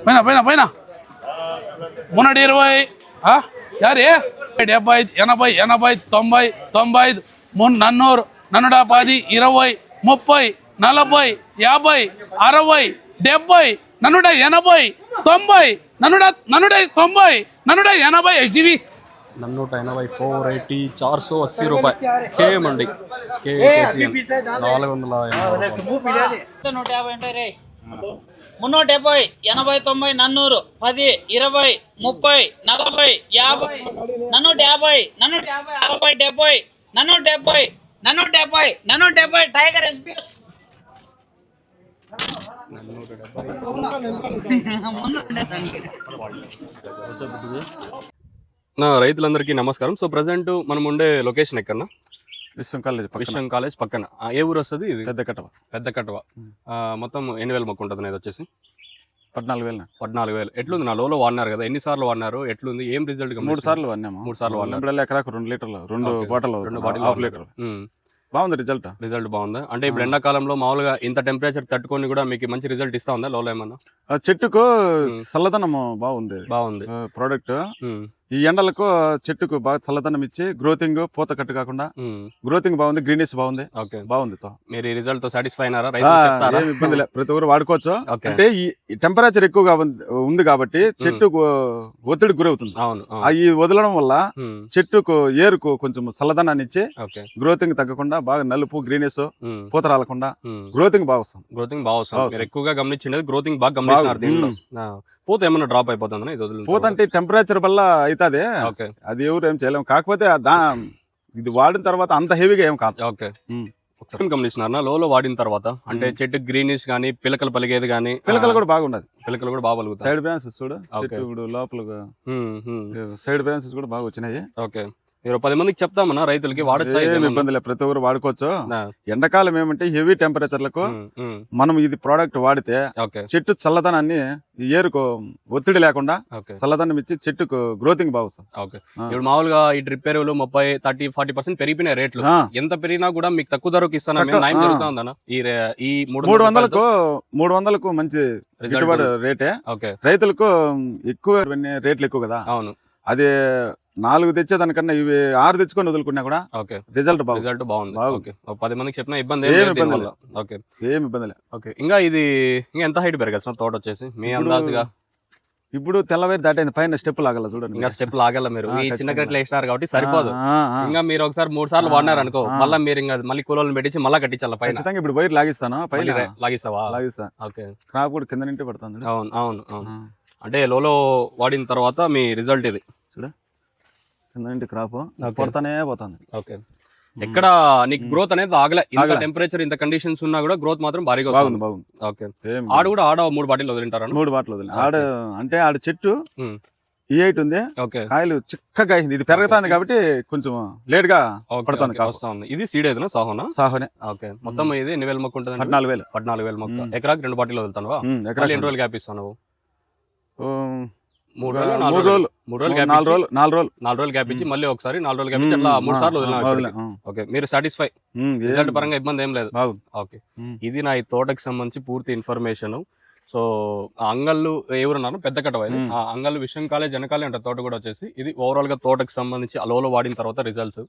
పైన పైన పైన మున్నటి 20 యారే 75 80 80 90 95 నన్నూరు నన్నుడా 10 20 30 40 50 60 70 నన్నుడా 80 90 నన్నుడా 90 నన్నుడా 80 HGV नन्नूट 80 480 480 रुपये के मंडी के 450 370 80 90 నన్నూరు 10 20 30 40 50 నన్నూట 50 60 70 నన్నూట 70 టైగర్ ఎస్పీఎస్ నా రైతులందరికీ నమస్కారం. సో ప్రజెంట్ మనం ఉండే లొకేషన్ ఎక్కడన్నా? విశ్వం కాలేజ్ పక్కన. ఏ ఊరు వస్తుంది ఇది? పెద్ద కట్టవ. మొత్తం ఎన్ని వేల మొక్క ఉంటుంది? ఇది వచ్చేసి 14,000. ఎట్లుంది? నా లోలో వాడినారు కదా, ఎన్నిసార్లు వాడినారు, ఎట్లుంది, ఏం రిజల్ట్? 3 సార్లు వాడినాము. 3 సార్లు వాడినారు. ఎకరాకు 2 లీటర్లు 2 బాటిల్ హాఫ్ లీటర్. బాగుంది రిజల్ట్ బాగుందా? అంటే ఇప్పుడు ఎండాకాలంలో మామూలుగా ఇంత టెంపరేచర్ తట్టుకొని కూడా మీకు మంచి రిజల్ట్ ఇస్తా ఉందా లోలో ఏమన్నా? చెట్టుకు చల్లదనం బాగుంది ప్రోడక్ట్. ఈ ఎండలకు చెట్టుకు బాగా చల్లదనం ఇచ్చి గ్రోతింగ్ పూత కట్టు కాకుండా గ్రోతింగ్ బాగుంది, గ్రీనిష్ బాగుంది. బాగుంది. మీరు ఈ రిజల్ట్ తో సాటిస్ఫై అయినారా? ఇబ్బంది లేదు, ప్రతి ఒక్కరు వాడుకోవచ్చు. అంటే ఈ టెంపరేచర్ ఎక్కువగా ఉంది కాబట్టి చెట్టుకు ఒత్తిడి గురవుతుంది. ఈ వదలడం వల్ల చెట్టుకు ఏరుకు కొంచెం చల్లదనాన్ని ఇచ్చి గ్రోతింగ్ తగ్గకుండా బాగా నలుపు గ్రీనిష్ పూత రాలకుండా గ్రోతింగ్ బాగా వస్తుంది. మీరు ఎక్కువగా గమనించింది గ్రోతింగ్ బాగా గమనించినారు. దీంట్లో పూత ఏమన్నా డ్రాప్ అయిపోతుంది? పూత అంటే టెంపరేచర్ వల్ల అవుతుంది, అది ఎవరు ఏం చేయలేము. కాకపోతే ఇది వాడిన తర్వాత అంత హెవీగా ఏం కాదు. గమనిస్తున్నారు లోలో వాడిన తర్వాత అంటే చెట్టు గ్రీనిష్ గానీ పిలకలు పలిగేది గానీ? పిలకలు కూడా బాగుండదు, పిలకలు కూడా బాగా పలుకుతాయి. సైడ్ బ్రాంచెస్ చూడు, లోపల సైడ్ బ్రాంచెస్ కూడా బాగా వచ్చినాయి. ఓకే, మీరు 10 మందికి చెప్తామన్నా రైతులకి వాడచ్చు? ఇబ్బంది లేదు, ప్రతి ఒక్కరు వాడుకోవచ్చు. ఎండాకాలం ఏమంటే హెవీ టెంపరేచర్లకు మనం ఇది ప్రోడక్ట్ వాడితే చెట్టు చల్లదనాన్ని ఏరుకు ఒత్తిడి లేకుండా చల్లదనం ఇచ్చి చెట్టుకు గ్రోతింగ్ బాగుంది. ఇప్పుడు మామూలుగా ఈ డ్రిప్ ఎరువులు 30-40% పెరిగిపోయిన రేట్లు. ఎంత పెరిగినా కూడా మీకు తక్కువ ధరకు ఇస్తాను జరుగుతుందన్న? ఈ 300కు మంచి రేటే. రైతులకు ఎక్కువ రేట్లు ఎక్కువ కదా. అవును, అది 4 తెచ్చేదానికన్నా ఇవి 6 తెచ్చుకొని వదులుకున్నా కూడా రిజల్ట్ బాగుంది. 10 మందికి చెప్పినా ఇబ్బంది ఏమి ఇబ్బంది లేదు. ఇంకా ఇది ఇంకా ఎంత హైట్ పెరగాల్సిన తోట వచ్చేసి మీ అందాజుగా? ఇప్పుడు తెల్లవేరు దాటైంది, పైన స్టెప్ లాగల చూడండి. ఇంకా స్టెప్ లాగల మీరు ఈ చిన్న గట్లు వేసినారు కాబట్టి సరిపోదు. ఇంకా మీరు ఒకసారి 3 సార్లు వాడినారు అనుకో, మళ్ళీ మీరు ఇంకా మళ్ళీ కూలోళ్ళని పెట్టించి మళ్ళీ కట్టించాలి పైన. ఇప్పుడు వైర్ లాగిస్తాను, పైన లాగిస్తావా? ఓకే, క్రాప్ కూడా కింద నింటే పడుతుంది. అవును. అంటే లోలో వాడిన తర్వాత మీ రిజల్ట్ ఇది చూడ, కింద నింటి క్రాప్ పడతానే పోతుంది. ఓకే, ఎక్కడ నీకు గ్రోత్ అనేది ఆగలే? ఇంత టెంపరేచర్ ఇంత కండిషన్స్ ఉన్నా కూడా గ్రోత్ మాత్రం భారీగా బాగుంది. ఓకే, ఆడ 3 బాటిల్ వదిలింటారా? 3 బాటిల్ వదిలి. అంటే ఆడ చెట్టు ఈ హైట్ ఉంది, కాయలు చిక్కగా అయింది. ఇది పెరుగుతుంది కాబట్టి కొంచెం లేట్ గా పడుతుంది. ఇది సీడ్ ఏదైనా సాహోనే? ఓకే, మొత్తం ఇది ఎన్ని వేల మొక్క ఉంటుంది? 14,000 మొక్క. ఎకరాకి 2 బాటిల్ వదులుతాను. ఎకరాలు ఎన్ని రోజులు గ్యాప్ ఇస్తాను? 4 రోజులు గ్యాప్ ఇచ్చి మళ్ళీ ఒకసారి 4 రోజులు గ్యాప్ ఇచ్చి అట్లా 3 సార్లు వదిలినా. ఓకే, మీరు సాటిస్ఫై? రిజల్ట్ పరంగా ఇబ్బంది ఏం లేదు? ఓకే, ఇది నా ఈ తోటకి సంబంధించి పూర్తి ఇన్ఫర్మేషన్. సో అంగళ్ళు ఎవరున్నారు? పెద్ద కట్టవాలి. ఆ అంగళ్ళు విశ్వం కాలేజ్ వెనకాలే ఉంటుంది తోట కూడా వచ్చేసి. ఇది ఓవరాల్ గా తోటకి సంబంధించి అలోలో వాడిన తర్వాత రిజల్ట్స్.